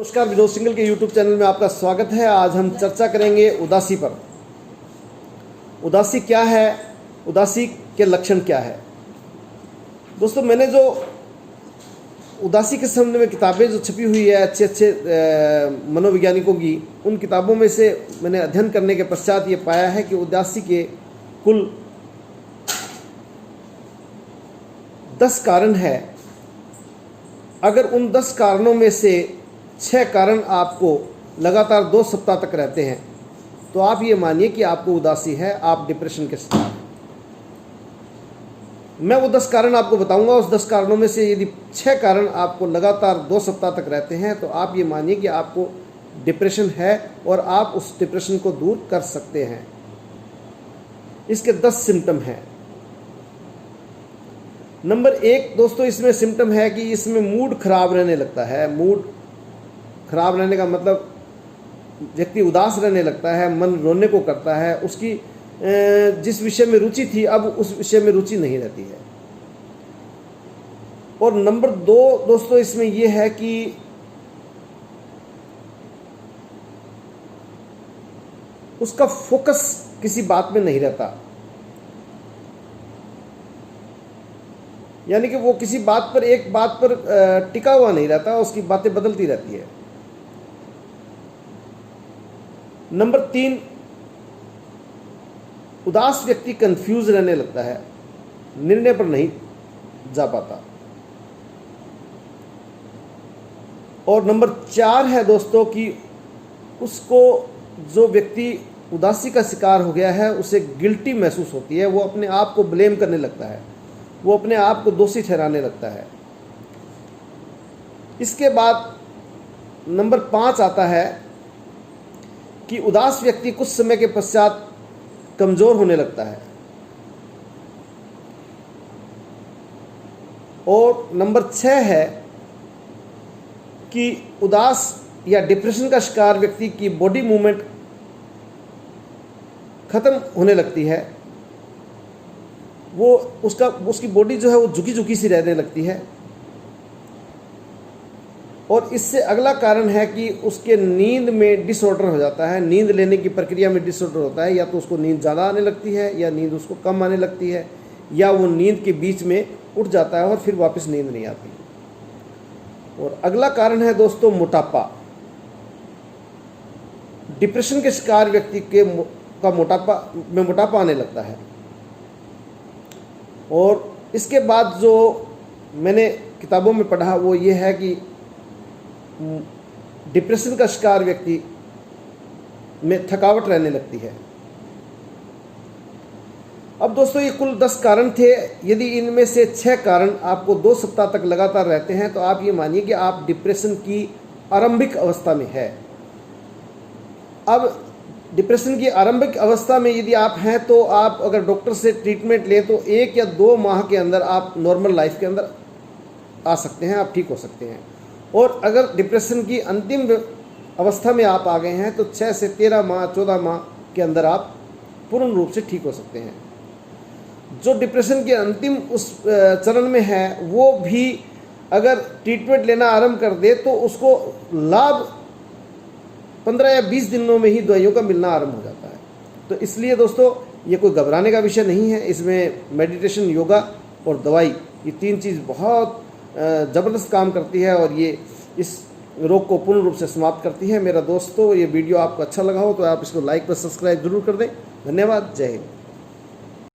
नमस्कार, विनोद सिंगल के YouTube channel में आपका स्वागत है। आज हम चर्चा करेंगे उदासी पर। उदासी क्या है, उदासी के लक्षण क्या है। दोस्तों, मैंने जो उदासी के संबंध में किताबें जो छपी हुई है अच्छे मनोवैज्ञानिकों की, उन किताबों में से मैंने अध्ययन करने के पश्चात ये पाया है कि उदासी के कुल 10 कारण है। अगर उन 10 कारणों में से 6 कारण आपको लगातार 2 सप्ताह तक रहते हैं तो आप ये मानिए कि आपको उदासी है, आप डिप्रेशन के शिकार हैं। मैं वो 10 कारण आपको बताऊंगा। उस 10 कारणों में से यदि 6 कारण आपको लगातार 2 सप्ताह तक रहते हैं तो आप ये मानिए कि आपको डिप्रेशन है और आप उस डिप्रेशन को दूर कर सकते हैं। इसके 10 सिम्टम हैं। नंबर 1 दोस्तों, इसमें सिम्टम है कि इसमें मूड खराब रहने लगता है। मूड खराब रहने का मतलब व्यक्ति उदास रहने लगता है, मन रोने को करता है, उसकी जिस विषय में रुचि थी अब उस विषय में रुचि नहीं रहती है। और नंबर 2 दोस्तों, इसमें यह है कि उसका फोकस किसी बात में नहीं रहता, यानी कि वो किसी बात पर, एक बात पर टिका हुआ नहीं रहता, उसकी बातें बदलती रहती है। नंबर 3, उदास व्यक्ति कंफ्यूज रहने लगता है, निर्णय पर नहीं जा पाता। और नंबर 4 है दोस्तों कि उसको, जो व्यक्ति उदासी का शिकार हो गया है, उसे गिल्टी महसूस होती है, वो अपने आप को ब्लेम करने लगता है, वो अपने आप को दोषी ठहराने लगता है। इसके बाद नंबर 5 आता है कि उदास व्यक्ति कुछ समय के पश्चात कमजोर होने लगता है। और नंबर 6 है कि उदास या डिप्रेशन का शिकार व्यक्ति की बॉडी मूवमेंट खत्म होने लगती है। वो उसकी बॉडी जो है वो झुकी झुकी सी रहने लगती है। और इससे अगला कारण है कि उसके नींद में डिसऑर्डर हो जाता है। नींद लेने की प्रक्रिया में डिसऑर्डर होता है, या तो उसको नींद ज़्यादा आने लगती है या नींद उसको कम आने लगती है, या वो नींद के बीच में उठ जाता है और फिर वापस नींद नहीं आती। और अगला कारण है दोस्तों मोटापा। डिप्रेशन के शिकार व्यक्ति का मोटापा आने लगता है। और इसके बाद जो मैंने किताबों में पढ़ा वो ये है कि डिप्रेशन का शिकार व्यक्ति में थकावट रहने लगती है। अब दोस्तों, ये कुल 10 कारण थे। यदि इनमें से 6 कारण आपको 2 सप्ताह तक लगातार रहते हैं तो आप ये मानिए कि आप डिप्रेशन की आरंभिक अवस्था में है। अब डिप्रेशन की आरंभिक अवस्था में यदि आप हैं तो आप अगर डॉक्टर से ट्रीटमेंट लें तो 1 या 2 माह के अंदर आप नॉर्मल लाइफ के अंदर आ सकते हैं, आप ठीक हो सकते हैं। और अगर डिप्रेशन की अंतिम अवस्था में आप आ गए हैं तो 6 से 13 माह 14 माह के अंदर आप पूर्ण रूप से ठीक हो सकते हैं। जो डिप्रेशन के अंतिम उस चरण में है वो भी अगर ट्रीटमेंट लेना आरंभ कर दे तो उसको लाभ 15 या 20 दिनों में ही दवाइयों का मिलना आरंभ हो जाता है। तो इसलिए दोस्तों, ये कोई घबराने का विषय नहीं है। इसमें मेडिटेशन, योगा और दवाई, ये 3 चीज़ बहुत ज़बरदस्त काम करती है और ये इस रोग को पूर्ण रूप से समाप्त करती है। मेरा दोस्तों, ये वीडियो आपको अच्छा लगा हो तो आप इसको लाइक व सब्सक्राइब जरूर कर दें। धन्यवाद। जय हिंद।